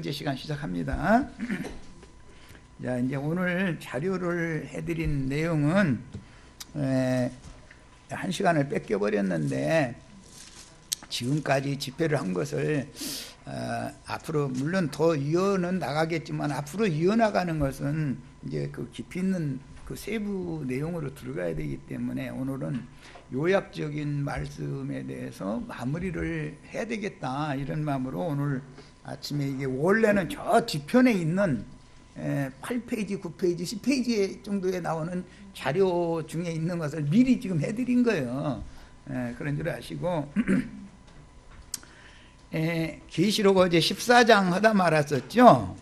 이제 시간 시작합니다. 자, 이제 오늘 자료를 해드린 내용은 한 시간을 뺏겨버렸는데 지금까지 집회를 한 것을 앞으로 물론 더 이어는 나가겠지만 앞으로 이어나가는 것은 이제 그 깊이 있는 그 세부 내용으로 들어가야 되기 때문에 오늘은 요약적인 말씀에 대해서 마무리를 해야 되겠다 이런 마음으로 오늘 아침에 이게 원래는 저 뒤편에 있는 8페이지, 9페이지, 10페이지 정도에 나오는 자료 중에 있는 것을 미리 지금 해드린 거예요. 그런 줄 아시고 계시록 어제 14장 하다 말았었죠.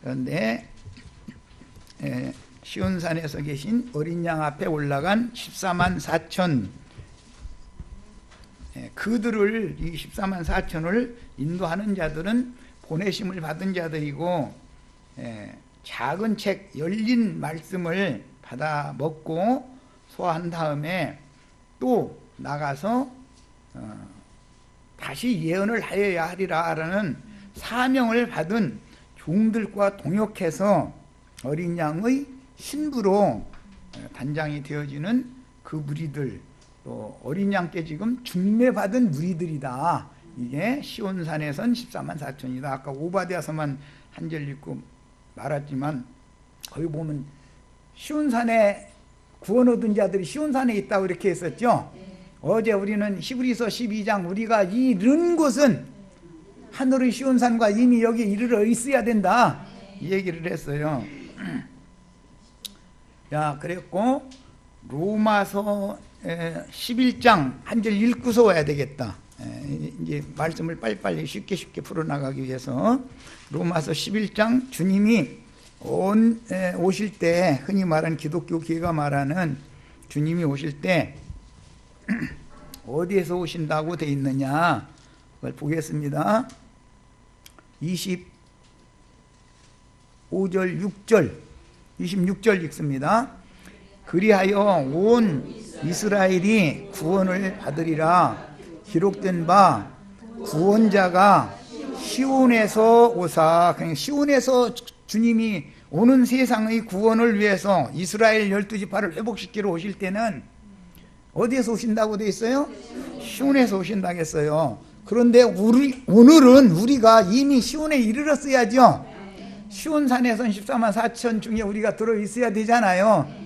그런데 시온산에서 계신 어린 양 앞에 올라간 14만 4천 그들을 이 14만 4천을 인도하는 자들은 보내심을 받은 자들이고 작은 책 열린 말씀을 받아 먹고 소화한 다음에 또 나가서 다시 예언을 하여야 하리라라는 사명을 받은 종들과 동역해서 어린 양의 신부로 단장이 되어지는 그 무리들, 또 어린 양께 지금 중매받은 무리들이다. 이게 시온산에선 14만 4천이다. 아까 오바댜서만 한 절 읽고 말았지만 거기 보면 시온산에 구원 얻은 자들이 시온산에 있다고 이렇게 했었죠. 어제 우리는 히브리서 12장 우리가 이른 곳은 하늘의 시온산과 이미 여기 이르러 있어야 된다 이 얘기를 했어요. 자, 그랬고 로마서 11장 한 절 읽고서 와야 되겠다. 이제 말씀을 빨리빨리 쉽게 풀어나가기 위해서 로마서 11장 주님이 오실 때 흔히 말하는 기독교계가 말하는 주님이 오실 때 어디에서 오신다고 돼 있느냐 그걸 보겠습니다. 25절 6절 26절 읽습니다. 그리하여 온 이스라엘이 구원을 받으리라. 기록된 바 구원자가 시온에서 오사. 그냥 시온에서 주님이 오는 세상의 구원을 위해서 이스라엘 12지파를 회복시키러 오실 때는 어디에서 오신다고 돼 있어요? 시온에서 오신다고 했어요. 그런데 오늘은 우리가 이미 시온에 이르렀어야죠. 시온산에선 14만 4천 중에 우리가 들어있어야 되잖아요.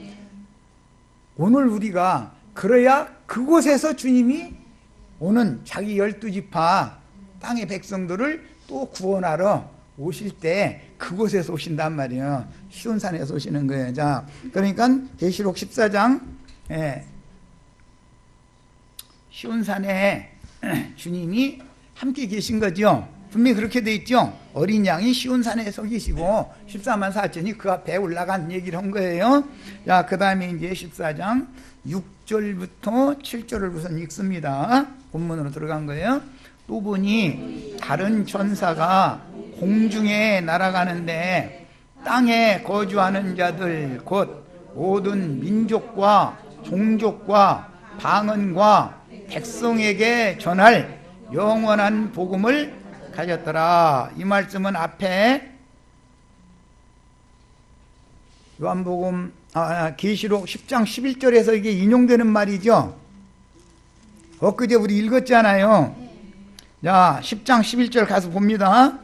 오늘 우리가 그래야 그곳에서 주님이 오는 자기 12지파 땅의 백성들을 또 구원하러 오실 때 그곳에서 오신단 말이에요. 시온산에서 오시는 거예요. 자, 그러니까 계시록 14장 시온산에 주님이 함께 계신 거죠. 분명히 그렇게 돼 있죠. 어린 양이 시온산에 서 계시고 14만 4천이 그 앞에 올라간 얘기를 한 거예요. 자, 그 다음에 이제 14장 6절부터 7절을 우선 읽습니다. 본문으로 들어간 거예요. 또 보니 다른 천사가 공중에 날아가는데 땅에 거주하는 자들 곧 모든 민족과 종족과 방언과 백성에게 전할 영원한 복음을 가졌더라. 이 말씀은 앞에 요한복음 계시록 10장 11절에서 이게 인용되는 말이죠. 엊그제 우리 읽었잖아요. 자, 10장 11절 가서 봅니다.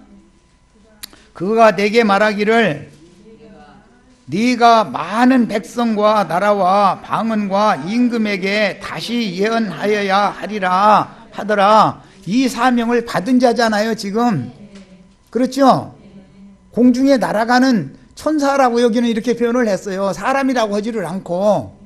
그가 내게 말하기를 네가 많은 백성과 나라와 방언과 임금에게 다시 예언하여야 하리라 하더라. 이 사명을 받은 자잖아요, 지금. 그렇죠? 공중에 날아가는 천사라고 여기는 이렇게 표현을 했어요. 사람이라고 하지를 않고.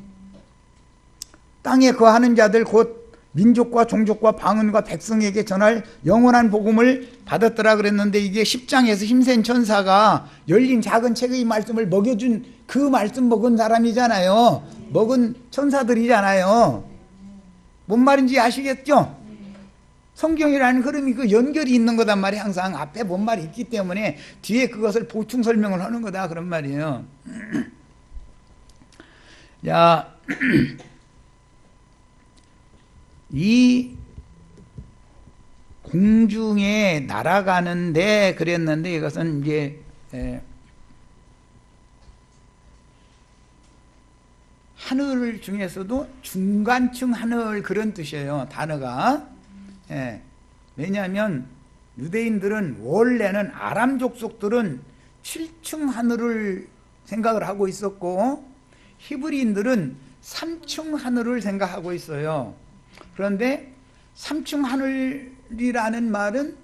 땅에 거하는 자들 곧 민족과 종족과 방언과 백성에게 전할 영원한 복음을 받았더라 그랬는데 이게 10장에서 힘센 천사가 열린 작은 책의 말씀을 먹여준 그 말씀 먹은 사람이잖아요. 먹은 천사들이잖아요. 뭔 말인지 아시겠죠? 성경이라는 흐름이 그 연결이 있는 거단 말이에요. 항상 앞에 뭔 말이 있기 때문에 뒤에 그것을 보충 설명을 하는 거다 그런 말이에요. 자, 이 공중에 날아가는데 그랬는데 이것은 이제 하늘 중에서도 중간층 하늘 그런 뜻이에요. 단어가. 왜냐하면 유대인들은 원래는 아람 족속들은 7층 하늘을 생각을 하고 있었고 히브리인들은 3층 하늘을 생각하고 있어요. 그런데 3층 하늘이라는 말은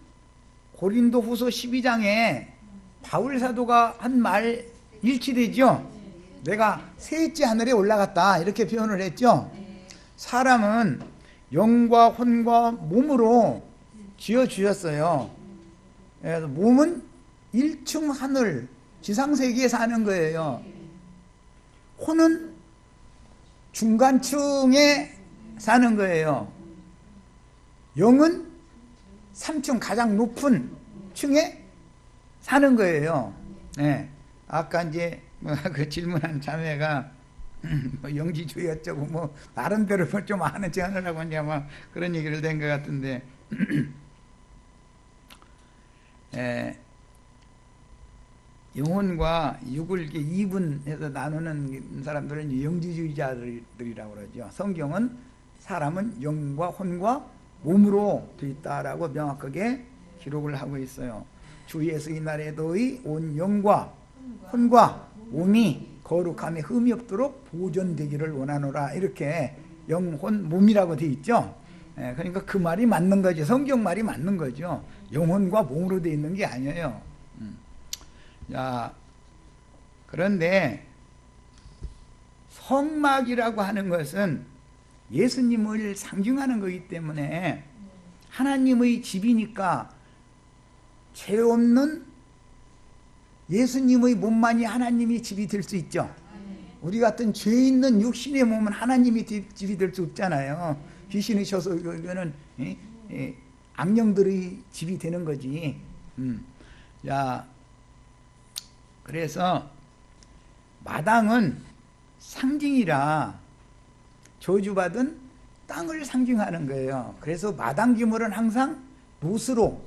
고린도 후서 12장에 바울 사도가 한 말 일치되죠. 내가 셋째 하늘에 올라갔다 이렇게 표현을 했죠. 사람은 영과 혼과 몸으로 지어주셨어요. 그래서 몸은 1층 하늘 지상세계에 사는 거예요. 혼은 중간층에 사는 거예요. 영은 3층 가장 높은 층에 사는 거예요. 아까 이제 그 질문한 자매가 영지주의 어쩌고 뭐 나름대로 좀 아는 체 하느라고 이제 아마 그런 얘기를 된 것 같은데 영혼과 육을 이렇게 이분해서 나누는 사람들은 영지주의자들이라고 그러죠. 성경은 사람은 영과 혼과 몸으로 되어 있다라고 명확하게 기록을 하고 있어요. 주 예수 이날에도의 온 영과 혼과 몸이 거룩함에 흠이 없도록 보존되기를 원하노라 이렇게 영혼 몸이라고 되어 있죠. 그러니까 그 말이 맞는 거죠. 성경 말이 맞는 거죠. 영혼과 몸으로 되어 있는 게 아니에요. 자, 그런데 성막이라고 하는 것은 예수님을 상징하는 거기 때문에 하나님의 집이니까 죄 없는 예수님의 몸만이 하나님이 집이 될 수 있죠. 우리 같은 죄 있는 육신의 몸은 하나님이 집이 될 수 없잖아요. 귀신이 셔서 이거는 악령들의 집이 되는 거지. 자, 그래서 마당은 상징이라 저주받은 땅을 상징하는 거예요. 그래서 마당 기물은 항상 놋으로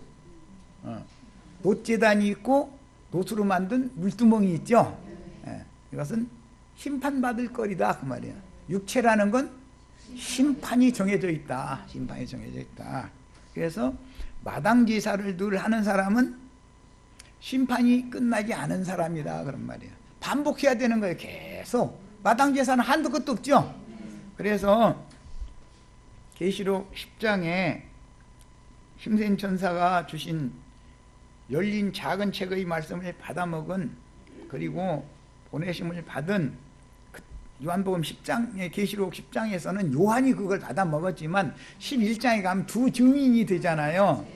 놋재단이 있고 놋으로 만든 물두멍이 있죠. 이것은 심판받을 거리다 그 말이에요. 육체라는 건 심판이 정해져 있다. 심판이 정해져 있다. 그래서 마당 제사를 늘 하는 사람은 심판이 끝나지 않은 사람이다 그런 말이에요. 반복해야 되는 거예요. 계속. 마당 제사는 한도 끝도 없죠. 그래서 계시록 10장에 힘센 천사가 주신 열린 작은 책의 말씀을 받아먹은 그리고 보내심을 받은 요한복음 10장의 계시록 10장에서는 요한이 그걸 받아먹었지만 11장에 가면 두 증인이 되잖아요.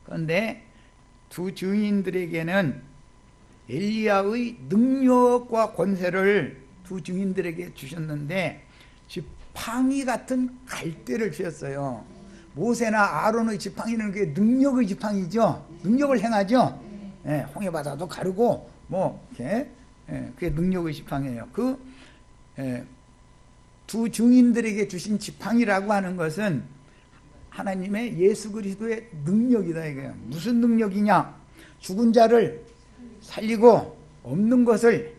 그런데 두 증인들에게는 엘리야의 능력과 권세를 두 증인들에게 주셨는데 지팡이 같은 갈대를 주셨어요. 모세나 아론의 지팡이는 그게 능력의 지팡이죠. 능력을 행하죠. 홍해바다도 가르고 뭐 이렇게 그게 능력의 지팡이에요. 두 증인들에게 주신 지팡이라고 하는 것은 하나님의 예수 그리스도의 능력이다 이거예요. 무슨 능력이냐? 죽은 자를 살리고 없는 것을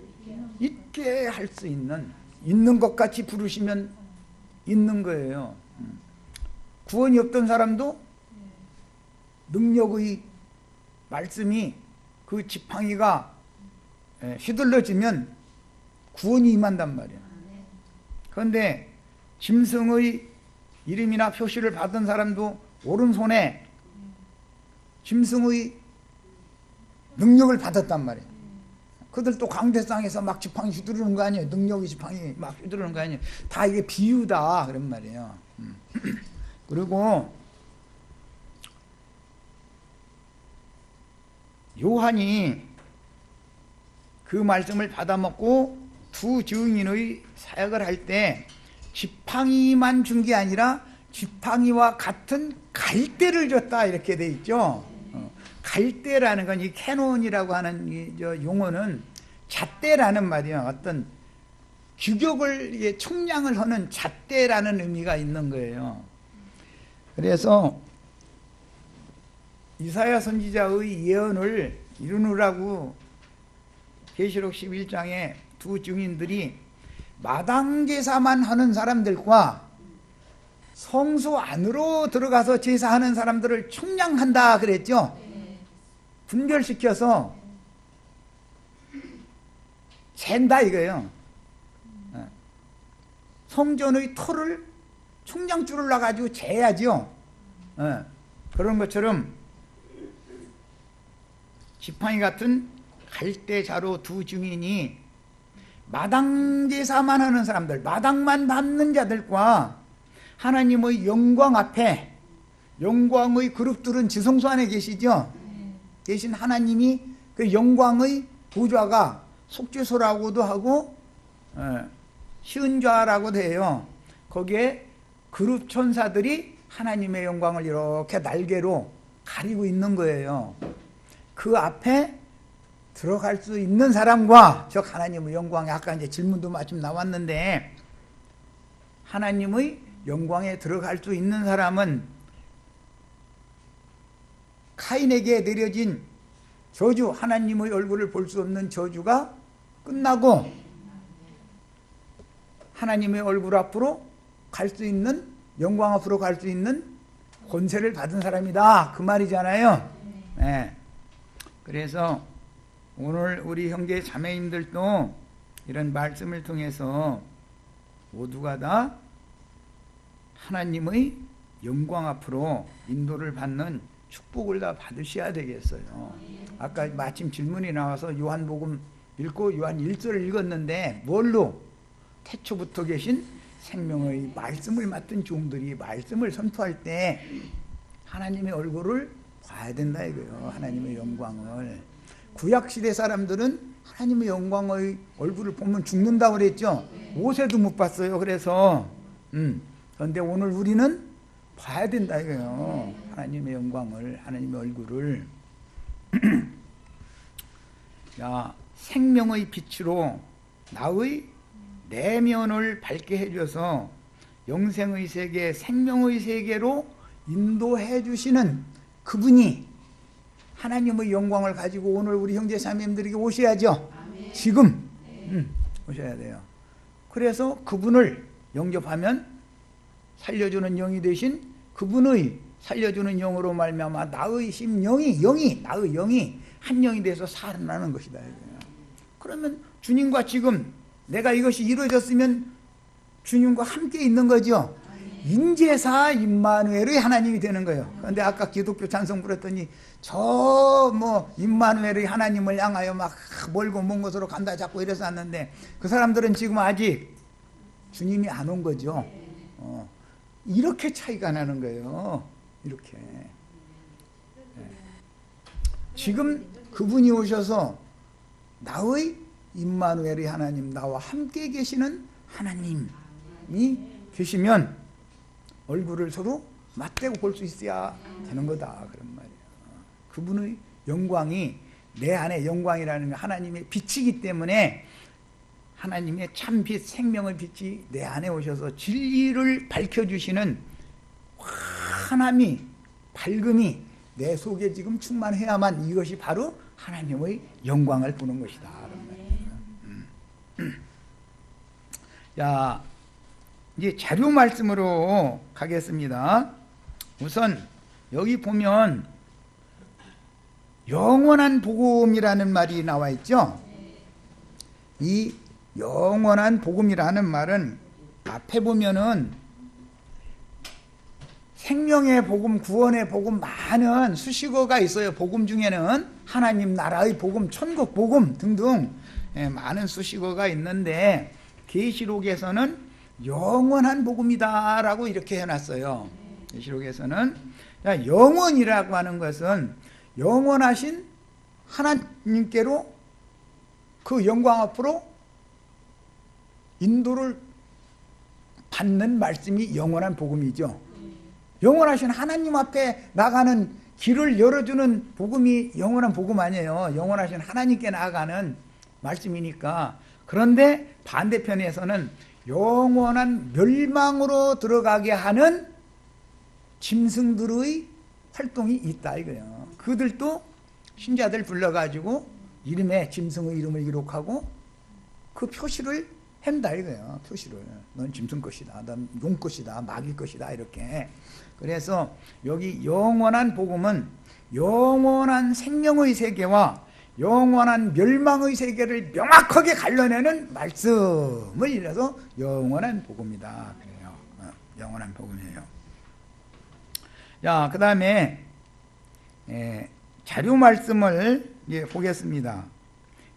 있게 할 수 있는 것 같이 부르시면 있는 거예요. 구원이 없던 사람도 능력의 말씀이 그 지팡이가 휘둘러지면 구원이 임한단 말이에요. 그런데 짐승의 이름이나 표시를 받은 사람도 오른손에 짐승의 능력을 받았단 말이에요. 그들도 강대상에서 막 지팡이 휘두르는 거 아니에요. 능력의 지팡이 막 휘두르는 거 아니에요. 다 이게 비유다 그런 말이에요. 그리고 요한이 그 말씀을 받아먹고 두 증인의 사역을 할 때 지팡이만 준 게 아니라 지팡이와 같은 갈대를 줬다 이렇게 돼 있죠. 갈대라는 건 이 캐논이라고 하는 이 용어는 잣대라는 말이에요. 어떤 규격을 청량을 하는 잣대라는 의미가 있는 거예요. 그래서 이사야 선지자의 예언을 이루느라고 계시록 11장에 두 증인들이 마당 제사만 하는 사람들과 성소 안으로 들어가서 제사하는 사람들을 총량한다 그랬죠. 분별시켜서 잰다 이거예요. 성전의 터를 총량줄을 놔가지고 재야죠. 그런 것처럼 지팡이 같은 갈대자로 두 증인이 마당 제사만 하는 사람들, 마당만 밟는 자들과 하나님의 영광 앞에, 영광의 그룹들은 지성소 안에 계시죠. 계신 하나님이 그 영광의 보좌가 속죄소라고도 하고 시은좌라고도 해요. 거기에 그룹 천사들이 하나님의 영광을 이렇게 날개로 가리고 있는 거예요. 그 앞에 들어갈 수 있는 사람과 즉 하나님의 영광에, 아까 이제 질문도 마침 나왔는데, 하나님의 영광에 들어갈 수 있는 사람은 카인에게 내려진 저주, 하나님의 얼굴을 볼 수 없는 저주가 끝나고 하나님의 얼굴 앞으로 갈 수 있는, 영광 앞으로 갈 수 있는 권세를 받은 사람이다 그 말이잖아요. 네. 그래서 오늘 우리 형제 자매님들도 이런 말씀을 통해서 모두가 다 하나님의 영광 앞으로 인도를 받는 축복을 다 받으셔야 되겠어요. 아까 마침 질문이 나와서 요한복음 읽고 요한 1절을 읽었는데, 뭘로? 태초부터 계신 생명의 말씀을 맡은 종들이 말씀을 선포할 때 하나님의 얼굴을 봐야 된다 이거예요. 하나님의 영광을. 구약시대 사람들은 하나님의 영광의 얼굴을 보면 죽는다고 그랬죠. 모세도 못 봤어요. 그래서 그런데 오늘 우리는 봐야 된다 이거예요. 하나님의 영광을, 하나님의 얼굴을. 야, 생명의 빛으로 나의 내면을 밝게 해줘서 영생의 세계, 생명의 세계로 인도해 주시는 그분이 하나님의 영광을 가지고 오늘 우리 형제 자매님들에게 오셔야죠. 지금 오셔야 돼요. 그래서 그분을 영접하면 살려주는 영이 되신 그분의 살려주는 영으로 말미암아 나의 심령이, 나의 영이 한 영이 돼서 살아나는 것이다. 그러면 주님과 지금 내가 이것이 이루어졌으면 주님과 함께 있는 거죠. 인제사 임마누엘의 하나님이 되는 거예요. 그런데 아까 기독교 찬송 부르더니 저 임마누엘의 하나님을 향하여 막 멀고 먼 곳으로 간다 자꾸 이래서 왔는데, 그 사람들은 지금 아직 주님이 안 온 거죠. 이렇게 차이가 나는 거예요. 이렇게. 지금 그분이 오셔서 나의 임마누엘의 하나님, 나와 함께 계시는 하나님이 계시면 얼굴을 서로 맞대고 볼 수 있어야 되는 거다 그런 말이에요. 그분의 영광이 내 안에, 영광이라는 게 하나님의 빛이기 때문에 하나님의 참빛, 생명의 빛이 내 안에 오셔서 진리를 밝혀주시는 환함이, 밝음이 내 속에 지금 충만해야만 이것이 바로 하나님의 영광을 보는 것이다 그런 말이에요. 자, 이제 자료 말씀으로 가겠습니다. 우선 여기 보면 영원한 복음이라는 말이 나와 있죠. 이 영원한 복음이라는 말은 앞에 보면은 생명의 복음, 구원의 복음, 많은 수식어가 있어요. 복음 중에는 하나님 나라의 복음, 천국 복음 등등 많은 수식어가 있는데, 계시록에서는 영원한 복음이다라고 이렇게 해놨어요. 계시록에서는 영원이라고 하는 것은 영원하신 하나님께로 그 영광 앞으로 인도를 받는 말씀이 영원한 복음이죠. 영원하신 하나님 앞에 나가는 길을 열어주는 복음이 영원한 복음 아니에요. 영원하신 하나님께 나아가는 말씀이니까. 그런데 반대편에서는 영원한 멸망으로 들어가게 하는 짐승들의 활동이 있다 이거예요. 그들도 신자들 불러가지고 이름에 짐승의 이름을 기록하고 그 표시를 한다 이거예요. 표시를. 넌 짐승 것이다. 넌 용 것이다. 마귀 것이다. 이렇게. 그래서 여기 영원한 복음은 영원한 생명의 세계와 영원한 멸망의 세계를 명확하게 갈라내는 말씀을 이래서 영원한 복음이다. 그래요. 영원한 복음이에요. 자, 그 다음에 자료 말씀을 보겠습니다.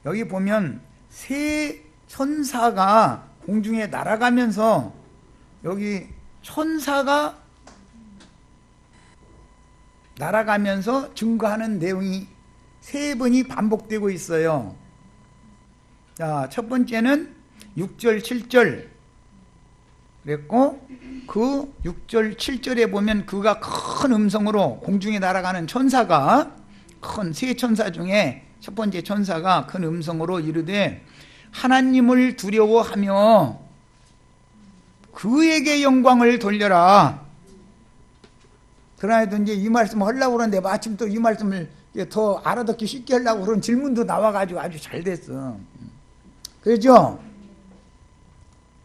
여기 보면 세 천사가 공중에 날아가면서 여기 천사가 날아가면서 증거하는 내용이 세 번이 반복되고 있어요. 자, 첫 번째는 6절, 7절 그랬고 그 6절, 7절에 보면 그가 큰 음성으로 공중에 날아가는 천사가 큰 세 천사 중에 첫 번째 천사가 큰 음성으로 이르되 하나님을 두려워하며 그에게 영광을 돌려라. 그러나도 이제 이 말씀을 하려고 그러는데 마침 또 이 말씀을 더 알아듣기 쉽게 하려고 그런 질문도 나와가지고 아주 잘 됐어. 그렇죠?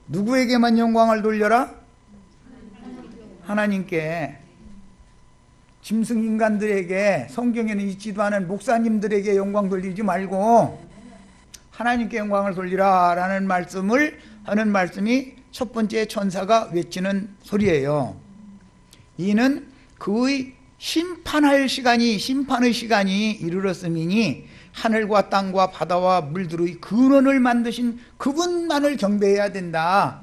누구에게만 영광을 돌려라? 하나님께. 짐승 인간들에게, 성경에는 있지도 않은 목사님들에게 영광 돌리지 말고 하나님께 영광을 돌리라 라는 말씀을 하는 말씀이 첫 번째 천사가 외치는 소리예요. 이는 그의 심판의 시간이 이르렀음이니 하늘과 땅과 바다와 물들의 근원을 만드신 그분만을 경배해야 된다.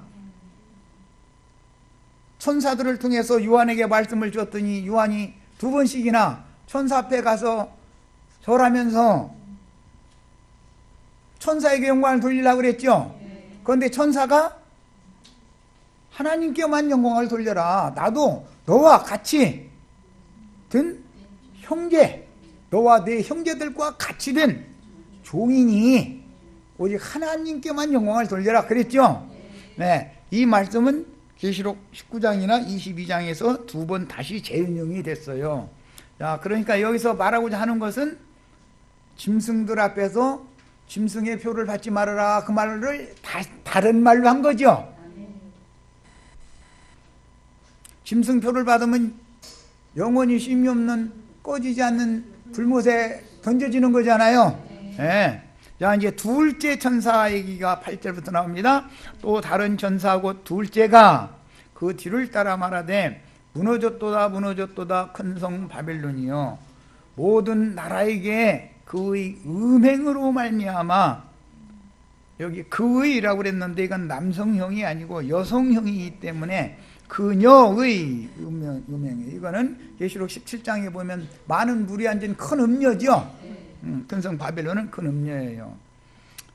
천사들을 통해서 요한에게 말씀을 줬더니 요한이 두 번씩이나 천사 앞에 가서 절하면서 천사에게 영광을 돌리려고 그랬죠. 그런데 천사가 하나님께만 영광을 돌려라. 나도 너와 같이 된 형제, 너와 내 형제들과 같이 된 종이니 오직 하나님께만 영광을 돌려라 그랬죠. 네, 이 말씀은 계시록 19장이나 22장에서 두 번 다시 재인용이 됐어요. 자, 그러니까 여기서 말하고자 하는 것은 짐승들 앞에서 짐승의 표를 받지 말아라 그 말을 다른 말로 한 거죠. 짐승 표를 받으면 영원히 쉼이 없는 꺼지지 않는 불못에 던져지는 거잖아요. 네. 자, 이제 둘째 천사 얘기가 8절부터 나옵니다. 또 다른 천사하고 둘째가 그 뒤를 따라 말하되 무너졌도다 무너졌도다 큰 성 바벨론이요 모든 나라에게 그의 음행으로 말미암아, 여기 그의라고 그랬는데 이건 남성형이 아니고 여성형이기 때문에 그녀의 음행이에요. 이거는 계시록 17장에 보면 많은 물이 앉은 큰 음녀죠. 큰 성 바벨론은 큰 음녀예요.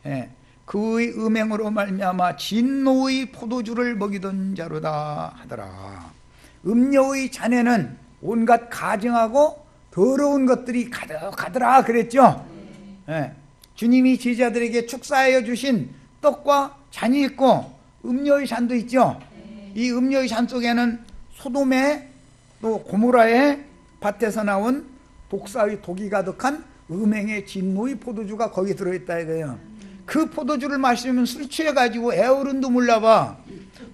예, 그의 음행으로 말미암아 진노의 포도주를 먹이던 자로다 하더라. 음녀의 잔에는 온갖 가증하고 더러운 것들이 가득하더라 그랬죠. 예, 주님이 제자들에게 축사하여 주신 떡과 잔이 있고 음녀의 잔도 있죠. 이 음녀의 잔 속에는 소돔의 또 고모라의 밭에서 나온 독사의 독이 가득한 음행의 진노의 포도주가 거기 들어있다 이거예요. 그 포도주를 마시면 술 취해가지고 애어른도 몰라봐.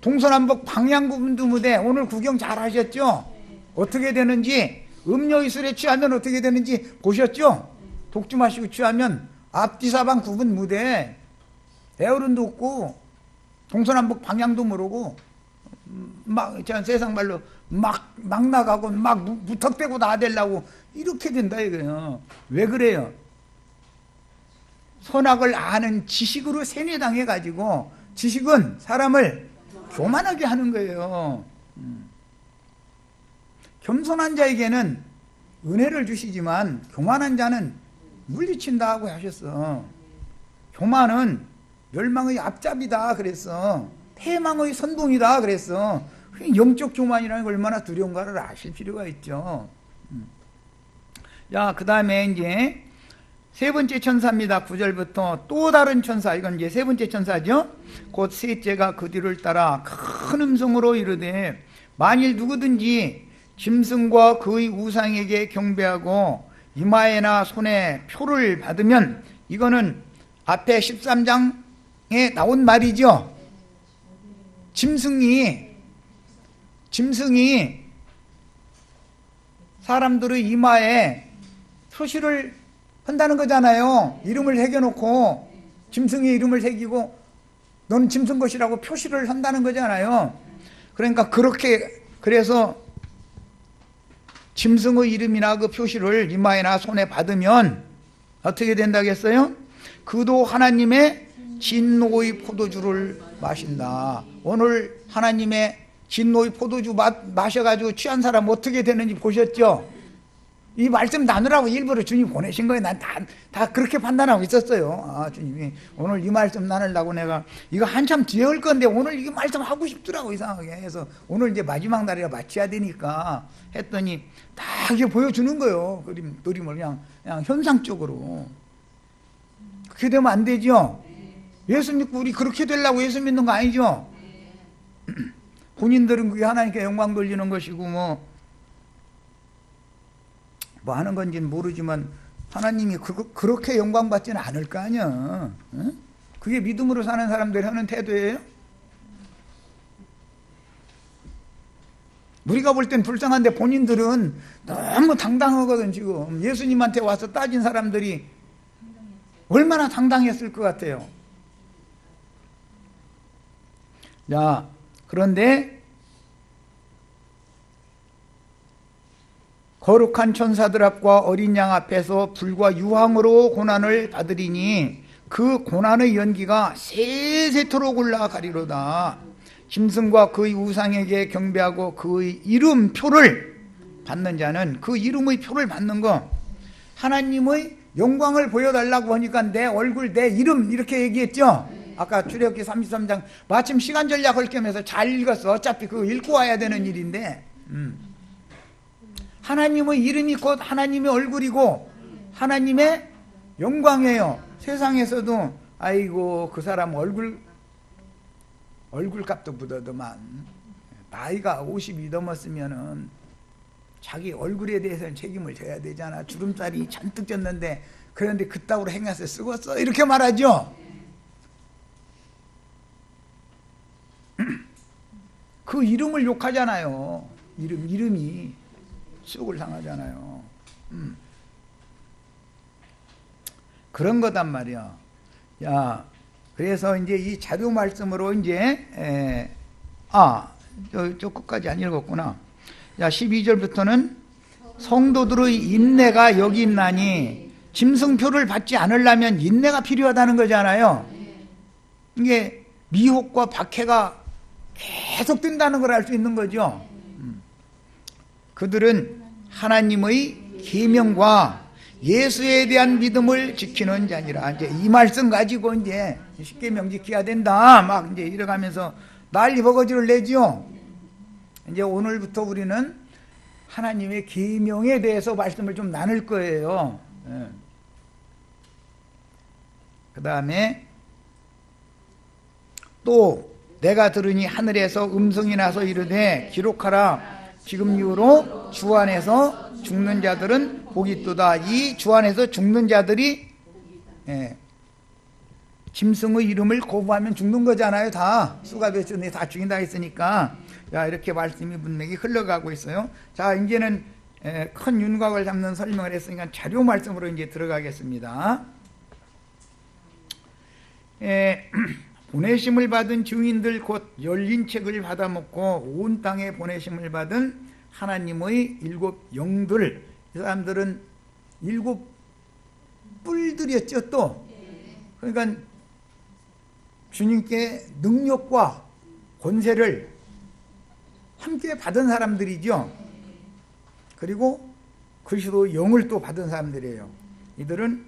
동서남북 방향구분도 못해. 오늘 구경 잘 하셨죠? 어떻게 되는지, 음료의 술에 취하면 어떻게 되는지 보셨죠? 독주 마시고 취하면 앞뒤사방 구분 못해. 애어른도 없고 동서남북 방향도 모르고 막 세상 말로 막 나가고 막 무턱대고 나대려고 이렇게 된다 이거예요. 왜 그래요? 선악을 아는 지식으로 세뇌당해 가지고, 지식은 사람을 교만하게 하는 거예요. 겸손한 자에게는 은혜를 주시지만 교만한 자는 물리친다 하고 하셨어. 교만은 멸망의 앞잡이다 그랬어. 패망의 선봉이다 그랬어. 영적 교만이라는 게 얼마나 두려운가를 아실 필요가 있죠. 자, 그 다음에 이제 세 번째 천사입니다. 9절부터 또 다른 천사, 이건 이제 세 번째 천사죠. 곧 셋째가 그 뒤를 따라 큰 음성으로 이르되 만일 누구든지 짐승과 그의 우상에게 경배하고 이마에나 손에 표를 받으면, 이거는 앞에 13장에 나온 말이죠. 짐승이 사람들의 이마에 표시를 한다는 거잖아요. 이름을 새겨놓고, 짐승의 이름을 새기고 너는 짐승 것이라고 표시를 한다는 거잖아요. 그러니까 그래서 짐승의 이름이나 그 표시를 이마에나 손에 받으면 어떻게 된다겠어요? 그도 하나님의 진노의 포도주를 마신다. 오늘 하나님의 진노의 포도주 마셔가지고 취한 사람 어떻게 되는지 보셨죠? 이 말씀 나누라고 일부러 주님 보내신 거예요. 난 다 그렇게 판단하고 있었어요. 주님이 오늘 이 말씀 나누려고 내가 이거 한참 뒤에 올 건데 오늘 이 말씀 하고 싶더라고, 이상하게 해서. 오늘 이제 마지막 날이라 마쳐야 되니까 했더니 다 이게 보여주는 거예요. 그림을 그냥 현상적으로. 그렇게 되면 안 되죠. 예수 믿고 우리 그렇게 되려고 예수 믿는 거 아니죠. 본인들은 그게 하나님께 영광 돌리는 것이고 뭐 하는 건지는 모르지만 하나님이 그렇게 영광 받지는 않을 거 아니야. 응? 그게 믿음으로 사는 사람들이 하는 태도예요? 우리가 볼 땐 불쌍한데 본인들은 너무 당당하거든. 지금 예수님한테 와서 따진 사람들이 얼마나 당당했을 것 같아요. 자, 그런데 거룩한 천사들 앞과 어린 양 앞에서 불과 유황으로 고난을 받으리니 그 고난의 연기가 세세토록 올라가리로다. 짐승과 그의 우상에게 경배하고 그의 이름표를 받는 자는, 그 이름의 표를 받는 거, 하나님의 영광을 보여달라고 하니까 내 얼굴, 내 이름 이렇게 얘기했죠. 아까 출애굽기 33장 마침 시간 전략을 겸해서 잘 읽었어. 어차피 그거 읽고 와야 되는 일인데, 하나님의 이름이 곧 하나님의 얼굴이고 하나님의 영광이에요. 세상에서도 아이고 그 사람 얼굴값도 묻어도만 나이가 50이 넘었으면은 자기 얼굴에 대해서는 책임을 져야 되잖아. 주름살이 잔뜩 졌는데 그런데 그따구로 행해서 쓰겄어 이렇게 말하죠. 그 이름을 욕하잖아요. 이름이 속을 상하잖아요. 그런 거단 말이야. 야, 그래서 이제 이 자료 말씀으로 이제 저 끝까지 안 읽었구나. 야, 12절부터는 성도들의 인내가 여기 있나니, 짐승표를 받지 않으려면 인내가 필요하다는 거잖아요. 이게 미혹과 박해가 계속된다는 걸 알 수 있는 거죠. 그들은 하나님의 계명과 예수에 대한 믿음을 지키는 자니라. 이제 이 말씀 가지고 이제 십계명 지켜야 된다 막 이제 이래가면서 난리 버거지를 내죠. 이제 오늘부터 우리는 하나님의 계명에 대해서 말씀을 좀 나눌 거예요. 그 다음에 또 내가 들으니 하늘에서 음성이 나서 이르되 기록하라. 지금 이후로 주 안에서 죽는 자들은 복이 있도다. 이 주 안에서 죽는 자들이 짐승의 이름을 거부하면 죽는 거잖아요. 다 수가 배쳤는데 다 죽인다 했으니까. 자, 이렇게 말씀이 분명히 흘러가고 있어요. 자, 이제는 큰 윤곽을 잡는 설명을 했으니까 자료 말씀으로 이제 들어가겠습니다. 보내심을 받은 증인들 곧 열린 책을 받아먹고 온 땅에 보내심을 받은 하나님의 7 영들, 이 사람들은 7 뿔들이었죠. 또 그러니까 주님께 능력과 권세를 함께 받은 사람들이죠. 그리고 그리스도 영을 또 받은 사람들이에요. 이들은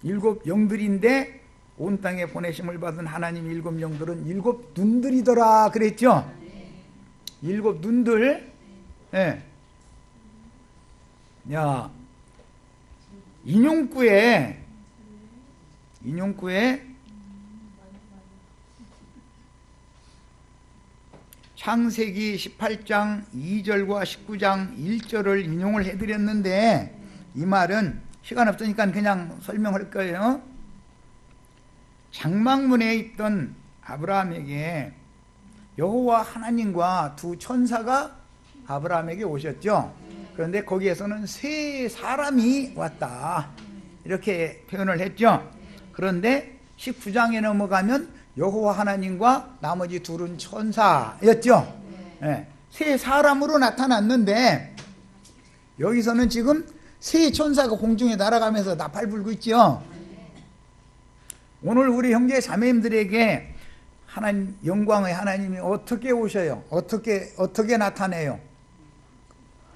7 영들인데 온 땅에 보내심을 받은 하나님 7 영들은 7 눈들이더라 그랬죠. 7 눈들. 야, 인용구에 창세기 18장 2절과 19장 1절을 인용을 해드렸는데 이 말은 시간 없으니까 그냥 설명할 거예요. 장막문에 있던 아브라함에게 여호와 하나님과 두 천사가 아브라함에게 오셨죠. 그런데 거기에서는 세 사람이 왔다 이렇게 표현을 했죠. 그런데 19장에 넘어가면 여호와 하나님과 나머지 둘은 천사였죠. 네. 세 사람으로 나타났는데 여기서는 지금 세 천사가 공중에 날아가면서 나팔 불고 있죠. 오늘 우리 형제 자매님들에게 하나님, 영광의 하나님이 어떻게 오셔요? 어떻게 나타내요?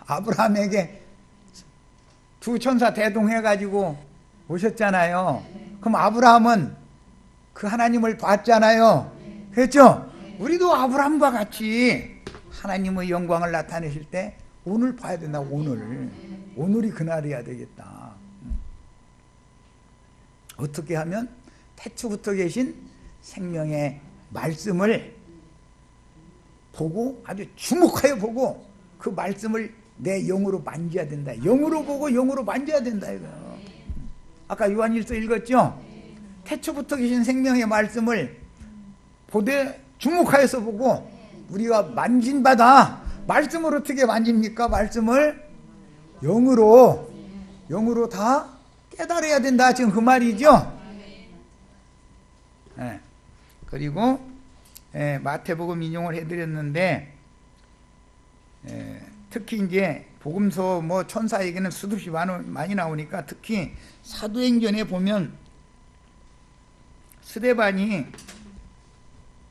아브라함에게 두 천사 대동해가지고 오셨잖아요. 그럼 아브라함은 그 하나님을 봤잖아요. 그렇죠? 우리도 아브라함과 같이 하나님의 영광을 나타내실 때 오늘 봐야 된다. 오늘이 그날이어야 되겠다. 어떻게 하면 태초부터 계신 생명의 말씀을 보고 아주 주목하여 보고 그 말씀을 내 영으로 만져야 된다. 영으로 보고 영으로 만져야 된다 이거요. 아까 요한일서 읽었죠? 태초부터 계신 생명의 말씀을 보되 주목하여서 보고 우리가 만진 바다. 말씀을 어떻게 만집니까? 말씀을 영으로 다 깨달아야 된다. 지금 그 말이죠. 네. 그리고 마태복음 인용을 해드렸는데 특히 이제 복음서 뭐 천사 얘기는 수없이 많이 나오니까 특히 사도행전에 보면 스데반이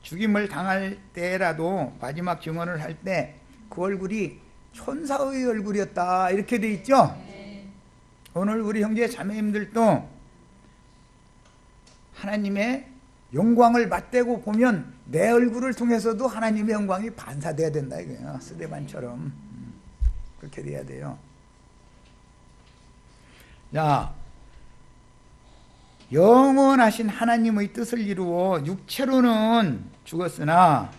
죽임을 당할 때라도 마지막 증언을 할 때 그 얼굴이 천사의 얼굴이었다 이렇게 돼 있죠. 오늘 우리 형제 자매님들도 하나님의 영광을 맞대고 보면 내 얼굴을 통해서도 하나님의 영광이 반사돼야 된다 이거예요. 스데반처럼 그렇게 돼야 돼요. 자, 영원하신 하나님의 뜻을 이루어 육체로는 죽었으나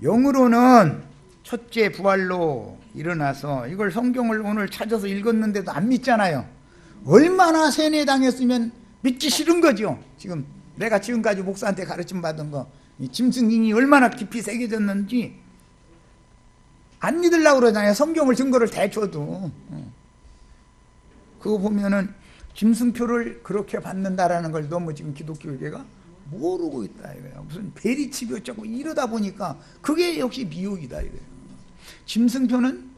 영으로는 첫째 부활로 일어나서 이걸 성경을 오늘 찾아서 읽었는데도 안 믿잖아요. 얼마나 세뇌당했으면 믿기 싫은 거죠. 지금 내가 지금까지 목사한테 가르침 받은 거 짐승인이 얼마나 깊이 새겨졌는지 안 믿으려고 그러잖아요. 성경을 증거를 대줘도. 그거 보면은 짐승표를 그렇게 받는다라는 걸 너무 지금 기독교계가 모르고 있다 이거예요. 무슨 베리치비 어쩌고 이러다 보니까 그게 역시 미혹이다 이거예요. 짐승표는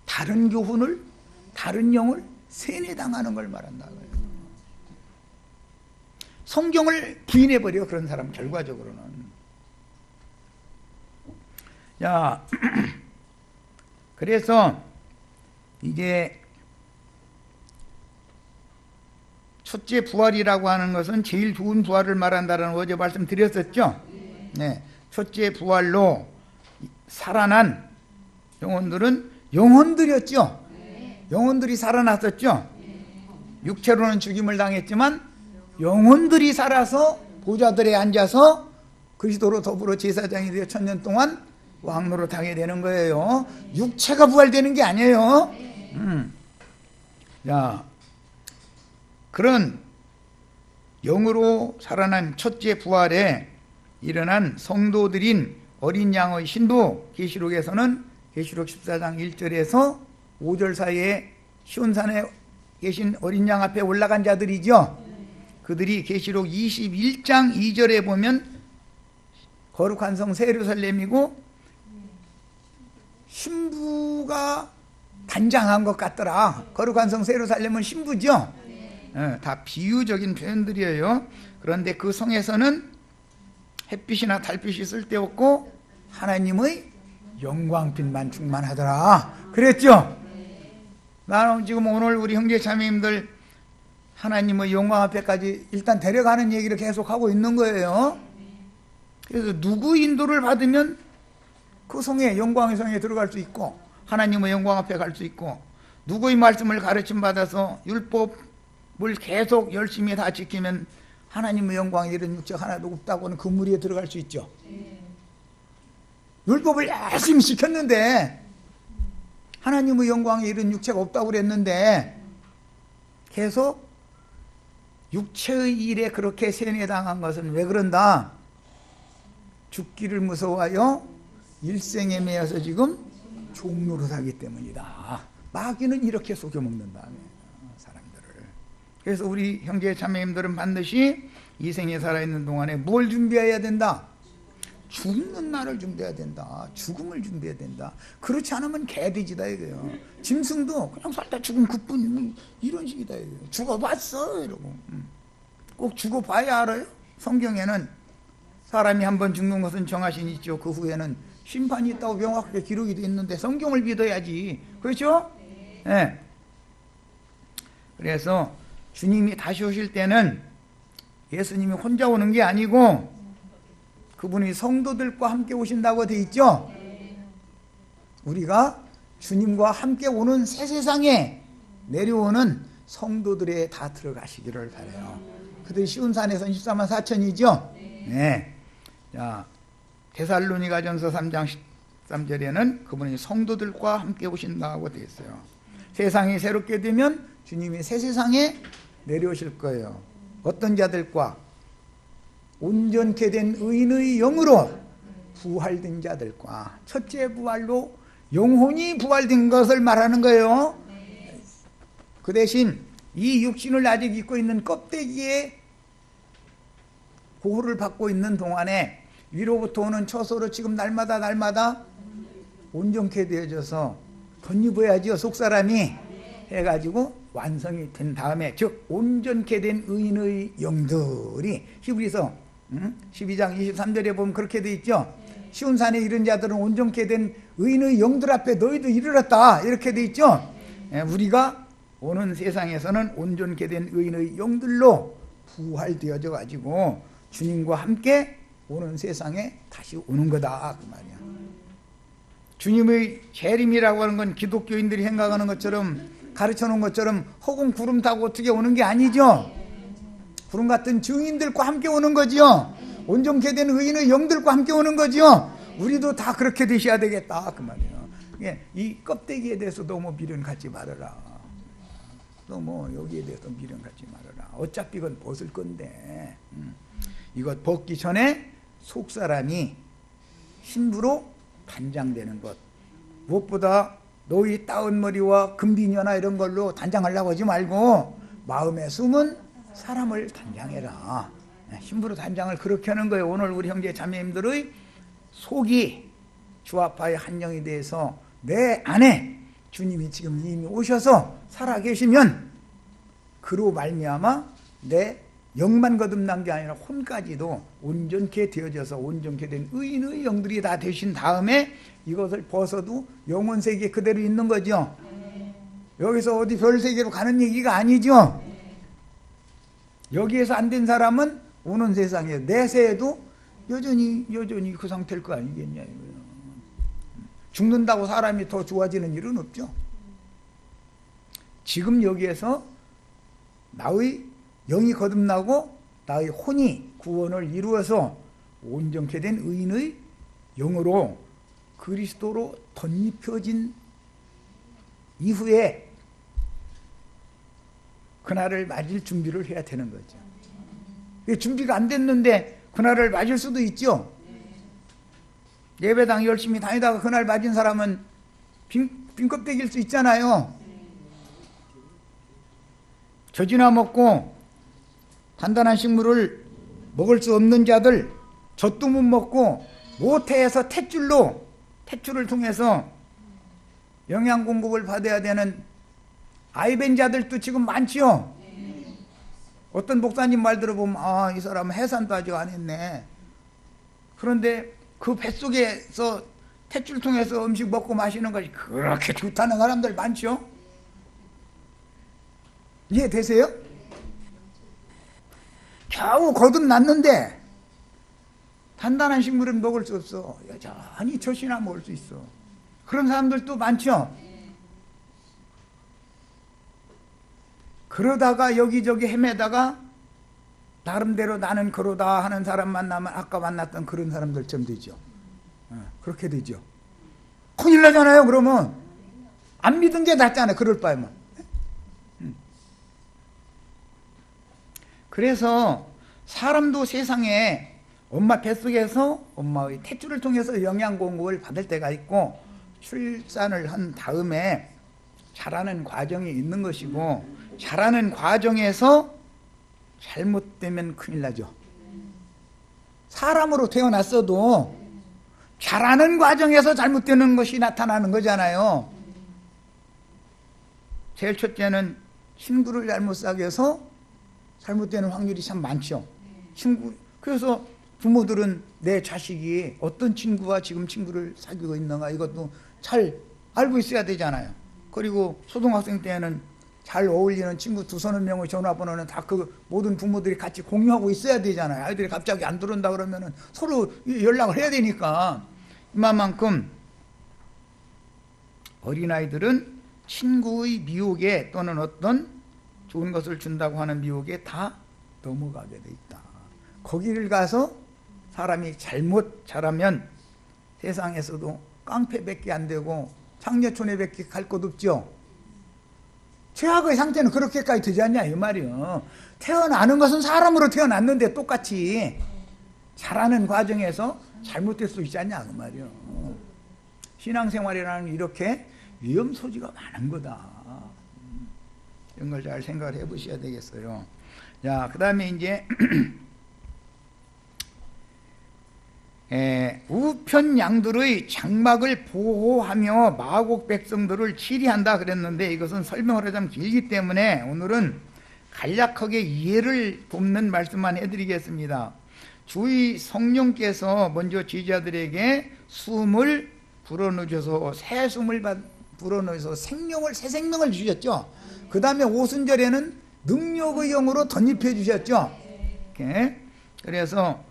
다른 교훈을 다른 영을 세뇌당하는 걸 말한다 이거예요. 성경을 부인해버려 그런 사람 결과적으로는. 자, 그래서 이제 첫째 부활이라고 하는 것은 제일 좋은 부활을 말한다는 어제 말씀드렸었죠. 네, 첫째 부활로 살아난 영혼들은 영혼들이었죠. 영혼들이 살아났었죠. 육체로는 죽임을 당했지만 영혼들이 살아서 보좌들에 앉아서 그리스도로 더불어 제사장이 되어 1000년 동안 왕노릇 하게 되는 거예요. 육체가 부활되는 게 아니에요. 자, 그런 영으로 살아난 첫째 부활에 일어난 성도들인 어린 양의 신부, 계시록에서는 계시록 14장 1절에서 5절 사이에 시온산에 계신 어린 양 앞에 올라간 자들이죠. 그들이 계시록 21장 2절에 보면 거룩한 성 새 예루살렘이고 신부가 단장한 것 같더라. 거룩한 성 새 예루살렘은 신부죠. 다 비유적인 표현들이에요. 그런데 그 성에서는 햇빛이나 달빛이 쓸데없고 하나님의 영광빛만 충만하더라 그랬죠. 나는 지금 오늘 우리 형제 자매님들 하나님의 영광 앞에까지 일단 데려가는 얘기를 계속하고 있는 거예요. 그래서 누구 인도를 받으면 그 성에, 영광의 성에 들어갈 수 있고 하나님의 영광 앞에 갈 수 있고, 누구의 말씀을 가르침 받아서 율법을 계속 열심히 다 지키면 하나님의 영광에 이런 육체가 하나도 없다고는 그 무리에 들어갈 수 있죠. 율법을 열심히 지켰는데 하나님의 영광에 이런 육체가 없다고 그랬는데 계속 육체의 일에 그렇게 세뇌당한 것은 왜 그런다? 죽기를 무서워하여 일생에 매여서 지금 종노릇하기 때문이다. 마귀는 이렇게 속여먹는다, 사람들을. 그래서 우리 형제 자매님들은 반드시 이 생에 살아있는 동안에 뭘 준비해야 된다? 죽는 날을 준비해야 된다. 죽음을 준비해야 된다. 그렇지 않으면 개돼지다 이거예요. 짐승도 그냥 살다 죽으면 그뿐, 이런 식이다 이거예요. 죽어봤어 이러고. 꼭 죽어봐야 알아요. 성경에는 사람이 한번 죽는 것은 정하신 있죠. 그 후에는 심판이 있다고 명확하게 기록이 되어 있는데 성경을 믿어야지. 그렇죠? 예. 네. 그래서 주님이 다시 오실 때는 예수님이 혼자 오는 게 아니고 그분이 성도들과 함께 오신다고 되어 있죠. 우리가 주님과 함께 오는 새 세상에 내려오는 성도들에 다 들어가시기를 바라요. 그들이 시온산에서 14만 4천이죠. 네. 자, 데살로니가전서 3장 13절에는 그분이 성도들과 함께 오신다고 되어 있어요. 세상이 새롭게 되면 주님이 새 세상에 내려오실 거예요. 어떤 자들과? 온전케 된 의인의 영으로 부활된 자들과. 첫째 부활로 영혼이 부활된 것을 말하는 거예요. 그 대신 이 육신을 아직 입고 있는 껍데기에 보호를 받고 있는 동안에 위로부터 오는 처소로 지금 날마다 온전케 되어져서 덧입어야지요. 속사람이 해가지고 완성이 된 다음에, 즉 온전케 된 의인의 영들이 히브리서 12장 23절에 보면 그렇게 돼 있죠. 시온산에 이른 자들은 온전케 된 의인의 영들 앞에 너희도 이르렀다, 이렇게 돼 있죠. 우리가 오는 세상에서는 온전케 된 의인의 영들로 부활되어져 가지고 주님과 함께 오는 세상에 다시 오는 거다, 그 말이야. 주님의 재림이라고 하는 건 기독교인들이 생각하는 것처럼, 가르쳐 놓은 것처럼 허공 구름 타고 어떻게 오는 게 아니죠. 구름 같은 증인들과 함께 오는 거지요. 온전케 된 의인의 영들과 함께 오는 거지요. 우리도 다 그렇게 되셔야 되겠다, 그 말이에요. 이 껍데기에 대해서 너무 미련 갖지 말아라. 너무 여기에 대해서 미련 갖지 말아라. 어차피 이건 벗을 건데, 이것 벗기 전에 속사람이 신부로 단장되는 것. 무엇보다 너희 따은 머리와 금비녀나 이런 걸로 단장하려고 하지 말고 마음에 숨은 사람을 단장해라. 신부로 단장을 그렇게 하는 거예요. 오늘 우리 형제 자매님들의 속이 주 앞에 한영이 돼서 내 안에 주님이 지금 이미 오셔서 살아계시면 그로 말미암아 내 영만 거듭난 게 아니라 혼까지도 온전케 되어져서 온전케 된 의인의 영들이 다 되신 다음에 이것을 벗어도 영혼 세계 그대로 있는 거죠. 여기서 어디 별 세계로 가는 얘기가 아니죠. 여기에서 안 된 사람은 오는 세상에 내세에도 여전히 그 상태일 거 아니겠냐. 죽는다고 사람이 더 좋아지는 일은 없죠. 지금 여기에서 나의 영이 거듭나고 나의 혼이 구원을 이루어서 온전케 된 의인의 영으로 그리스도로 덧입혀진 이후에 그날을 맞을 준비를 해야 되는 거죠. 준비가 안 됐는데 그날을 맞을 수도 있죠. 예배당 열심히 다니다가 그날 맞은 사람은 빈 껍데기일 수 있잖아요. 젖이나 먹고 단단한 식물을 먹을 수 없는 자들, 젖도 못 먹고 모태에서 탯줄을 통해서 영양 공급을 받아야 되는 아이벤 자들도 지금 많지요. 어떤 목사님 말 들어보면 이 사람은 해산도 아직 안 했네. 그런데 그 뱃속에서 탯줄 통해서 음식 먹고 마시는 것이 그렇게 좋다는 사람들 많죠. 이해되세요? 겨우 거듭났는데 단단한 식물은 먹을 수 없어. 여전히 젖이나 먹을 수 있어. 그런 사람들도 많죠. 그러다가 여기저기 헤매다가 나름대로 나는 그러다 하는 사람 만나면 아까 만났던 그런 사람들처럼 되죠. 그렇게 되죠. 큰일 나잖아요. 그러면 안 믿은 게 낫잖아요. 그럴 바에만. 그래서 사람도 세상에 엄마 뱃속에서 엄마의 탯줄을 통해서 영양 공급을 받을 때가 있고, 출산을 한 다음에 자라는 과정이 있는 것이고, 자라는 과정에서 잘못되면 큰일 나죠. 사람으로 태어났어도 자라는 과정에서 잘못되는 것이 나타나는 거잖아요. 제일 첫째는 친구를 잘못 사귀어서 잘못되는 확률이 참 많죠. 그래서 부모들은 내 자식이 어떤 친구와 지금 친구를 사귀고 있는가 이것도 잘 알고 있어야 되잖아요. 그리고 초등학생 때는 잘 어울리는 친구 2~30명의 전화번호는 다 그 모든 부모들이 같이 공유하고 있어야 되잖아요. 아이들이 갑자기 안 들어온다 그러면은 서로 연락을 해야 되니까. 이만큼 어린아이들은 친구의 미혹에 또는 어떤 좋은 것을 준다고 하는 미혹에 다 넘어가게 돼 있다. 거기를 가서 사람이 잘못 자라면 세상에서도 깡패밖에 안 되고 창녀촌에밖에 갈 곳 없죠. 최악의 상태는 그렇게까지 되지 않냐 이 말이요. 태어나는 것은 사람으로 태어났는데 똑같이 자라는 과정에서 잘못될 수 있지 않냐 그 말이요. 신앙생활이라는 이렇게 위험 소지가 많은 거다. 이런 걸 잘 생각을 해보셔야 되겠어요. 자, 그 다음에 이제 우편 양들의 장막을 보호하며 마곡 백성들을 치리한다 그랬는데, 이것은 설명을 하자면 길기 때문에 오늘은 간략하게 이해를 돕는 말씀만 해드리겠습니다. 주의 성령께서 먼저 제자들에게 숨을 불어넣으셔서 새 숨을 불어넣어서 새 생명을 주셨죠. 그 다음에 오순절에는 능력의 영으로 덧입혀 주셨죠. 이렇게. 그래서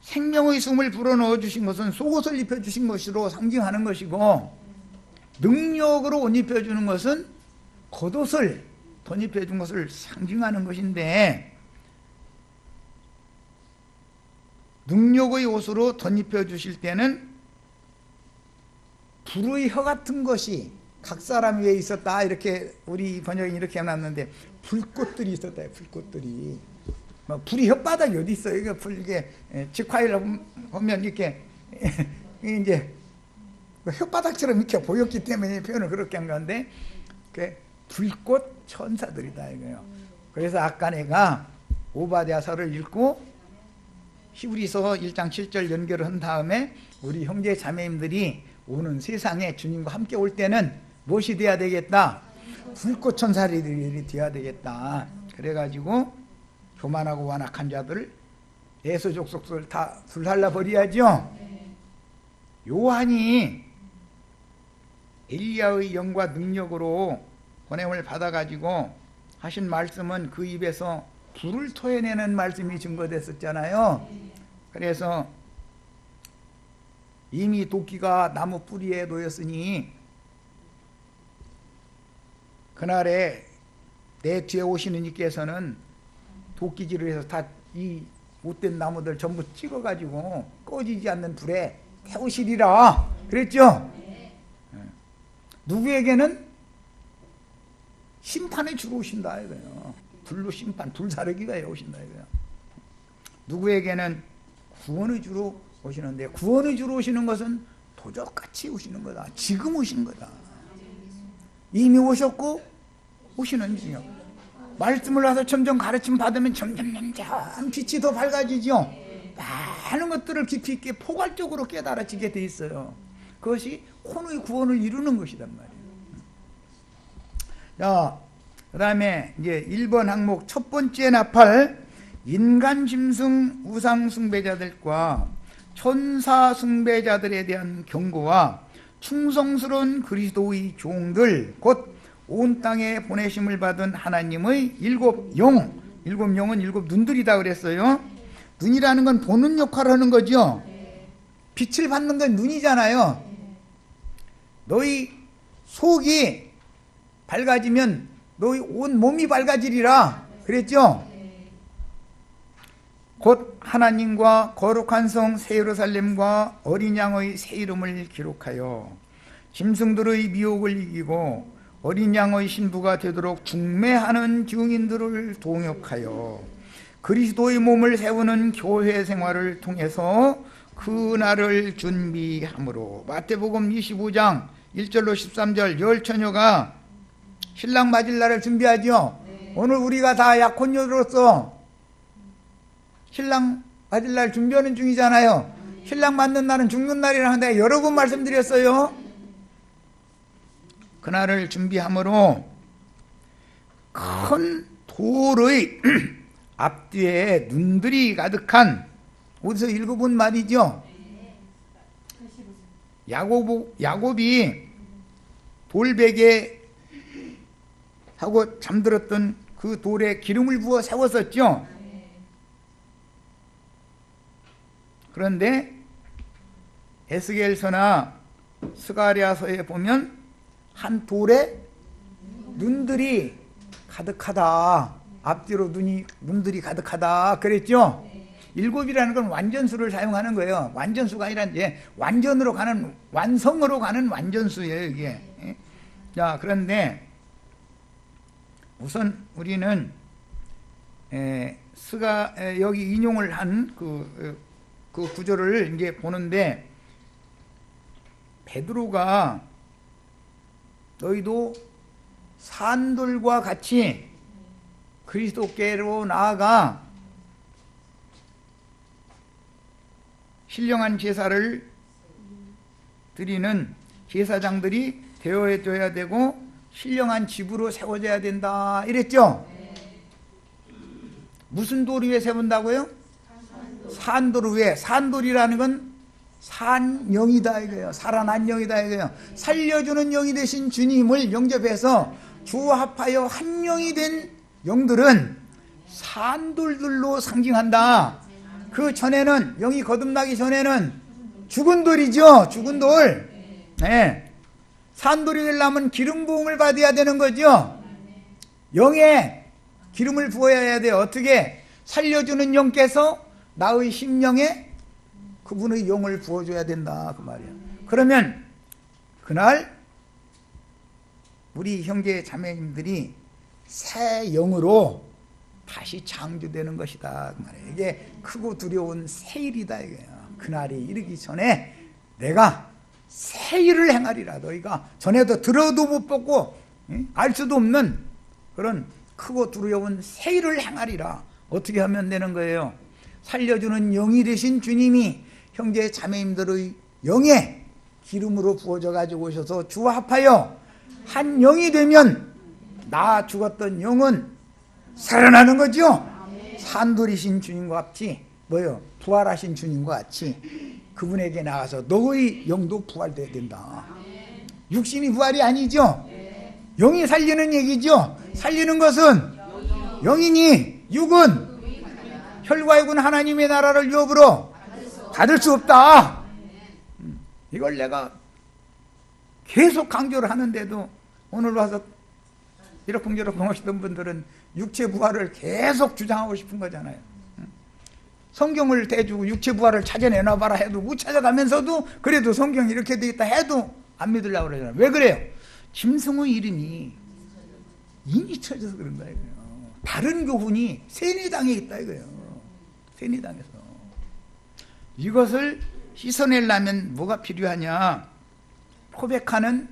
생명의 숨을 불어넣어 주신 것은 속옷을 입혀 주신 것으로 상징하는 것이고, 능력으로 옷 입혀 주는 것은 겉옷을 덧입혀 준 것을 상징하는 것인데, 능력의 옷으로 덧입혀 주실 때는 불의 혀 같은 것이 각 사람 위에 있었다. 이렇게 우리 번역이 이렇게 해놨는데, 불꽃들이 있었다. 불꽃들이. 불이 혓바닥이 어디 있어요? 이게 이게 직화일 보면 이렇게 이제 혓바닥처럼 이렇게 보였기 때문에 표현을 그렇게 한 건데, 그 불꽃 천사들이다 이거예요. 그래서 아까 내가 오바댜서를 읽고 히브리서 1장 7절 연결을 한 다음에 우리 형제 자매님들이 오는 세상에 주님과 함께 올 때는 무엇이 돼야 되겠다? 불꽃 천사들이 돼야 되겠다. 그래가지고 교만하고 완악한 자들을 에서 족속들 다 불살라 버려야죠. 요한이 엘리야의 영과 능력으로 보냄을 받아가지고 하신 말씀은 그 입에서 불을 토해내는 말씀이 증거됐었잖아요. 그래서 이미 도끼가 나무 뿌리에 놓였으니 그날에 내 뒤에 오시는 이께서는 도끼질을 해서 다 이 못된 나무들 전부 찍어가지고 꺼지지 않는 불에 태우시리라 그랬죠. 누구에게는 심판에 주로 오신다 이거예요. 불로 심판, 불사르기가 오신다 이거예요. 누구에게는 구원의 주로 오시는데, 구원의 주로 오시는 것은 도적같이 오시는 거다. 지금 오신 거다. 이미 오셨고 오시는 중이요. 말씀을 와서 점점 가르침 받으면 점점 빛이 더 밝아지죠. 많은 것들을 깊이 있게 포괄적으로 깨달아지게 돼 있어요. 그것이 혼의 구원을 이루는 것이란 말이에요. 자, 그 다음에 이제 1번 항목 첫 번째 나팔, 인간 짐승 우상 숭배자들과 천사 숭배자들에 대한 경고와 충성스러운 그리스도의 종들, 곧 온 땅에 보내심을 받은 하나님의 일곱 영은 일곱 눈들이다 그랬어요. 눈이라는 건 보는 역할을 하는 거죠. 빛을 받는 건 눈이잖아요. 너희 속이 밝아지면 너희 온 몸이 밝아지리라 그랬죠. 곧 하나님과 거룩한 성 새 예루살렘과 어린 양의 새 이름을 기록하여 짐승들의 미혹을 이기고 어린 양의 신부가 되도록 중매하는 증인들을 동역하여 그리스도의 몸을 세우는 교회 생활을 통해서 그날을 준비함으로. 마태복음 25장 1절로 13절 열처녀가 신랑 맞을 날을 준비하죠. 오늘 우리가 다 약혼녀로서 신랑 맞을 날 준비하는 중이잖아요. 신랑 맞는 날은 죽는 날이라 하는데 여러 번 말씀드렸어요. 그날을 준비함으로 큰 돌의 앞뒤에 눈들이 가득한, 어디서 읽어본 말이죠. 야곱이 돌베개 하고 잠들었던 그 돌에 기름을 부어 세웠었죠. 그런데 에스겔서나 스가랴서에 보면 한 돌에 눈들이 가득하다, 앞뒤로 눈들이 가득하다 그랬죠. 일곱이라는 건 완전수를 사용하는 거예요. 완전수가 아니라 이제 완전으로 가는, 완성으로 가는 완전수예요, 이게. 자, 그런데 우선 우리는 여기 인용을 한 그 구절을 이제 보는데, 베드로가 너희도 산돌과 같이 그리스도께로 나아가 신령한 제사를 드리는 제사장들이 되어줘야 되고 신령한 집으로 세워져야 된다 이랬죠. 무슨 돌 위에 세운다고요? 산돌 위에. 산돌이라는 건 산영이다 이거예요. 살아난 영이다 이거예요. 살려주는 영이 되신 주님을 영접해서 주합하여 한 영이 된 영들은 산돌들로 상징한다. 그 전에는, 영이 거듭나기 전에는 죽은 돌이죠. 죽은 돌. 네. 산돌이 되려면 기름 부음을 받아야 되는 거죠. 영에 기름을 부어야 돼요. 어떻게? 살려주는 영께서 나의 심령에 그분의 영을 부어줘야 된다 그 말이에요. 그러면 그날 우리 형제 자매님들이 새 영으로 다시 창조되는 것이다 그 말이에요. 이게 크고 두려운 새 일이다 이거예요. 그날이 이르기 전에 내가 새 일을 행하리라. 너희가 전에도 들어도 못 보고 알 수도 없는 그런 크고 두려운 새 일을 행하리라. 어떻게 하면 되는 거예요? 살려주는 영이 되신 주님이 형제 자매님들의 영에 기름으로 부어져 가지고 오셔서 주와 합하여 한 영이 되면 나 죽었던 영은 살아나는 거죠. 산돌이신 주님과 같이 뭐요? 부활하신 주님과 같이 그분에게 나가서 너의 영도 부활돼야 된다. 육신이 부활이 아니죠. 영이 살리는 얘기죠. 살리는 것은 영이니 육은 혈과 육은 하나님의 나라를 유업으로 받을 수 없다. 이걸 내가 계속 강조를 하는데도 오늘 와서 이러쿵저러쿵 하시던 분들은 육체 부활을 계속 주장하고 싶은 거잖아요. 성경을 대주고 육체 부활을 찾아내놔봐라 해도 못 찾아가면서도 그래도 성경이 이렇게 돼 있다 해도 안 믿으려고 그러잖아요. 왜 그래요? 짐승의 이름이 인이 쳐져서 그런 거예요. 다른 교훈이 세뇌당에 있다 이거예요. 세뇌당에서. 이것을 씻어내려면 뭐가 필요하냐? 포백하는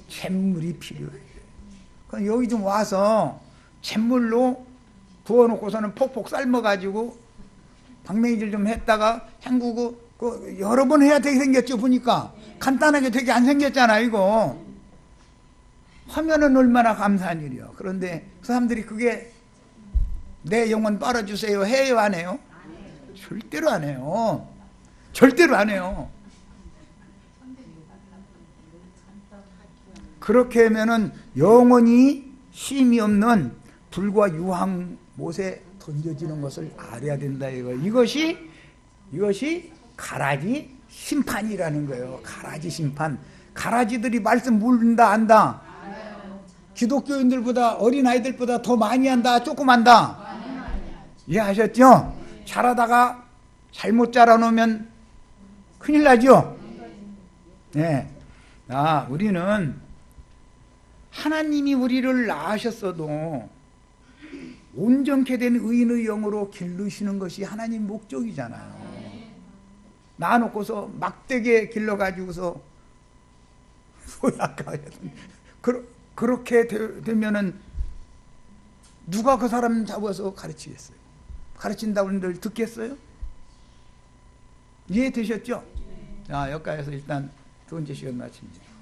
잿물이 필요해요. 그럼 여기 좀 와서 잿물로 부어놓고서는 폭폭 삶아가지고 방맹이질 좀 했다가 헹구고 여러 번 해야 되게 생겼죠. 보니까 간단하게 되게 안 생겼잖아 이거. 하면은 얼마나 감사한 일이요. 그런데 그 사람들이 그게 내 영혼 빨아주세요 해요 안 해요? 절대로 안 해요. 절대로 안 해요. 그렇게 하면은 영원히 쉼이 없는 불과 유황못에 던져지는 것을 알아야 된다 이거. 이것이 가라지 심판이라는 거예요. 가라지 심판. 가라지들이 말씀 모른다 안다? 기독교인들보다 어린아이들보다 더 많이 한다 조금 한다? 이해하셨죠? 자라다가 잘못 자라놓으면 큰일 나죠? 네. 우리는 하나님이 우리를 낳으셨어도 온전케 된 의인의 영으로 기르시는 것이 하나님 목적이잖아요. 낳아놓고서 막대기에 길러가지고서 그렇게 되면은 누가 그 사람 잡아서 가르치겠어요? 가르친다고 늘 듣겠어요? 이해되셨죠? 자, 여기까지서 일단 두 번째 시간 마칩니다.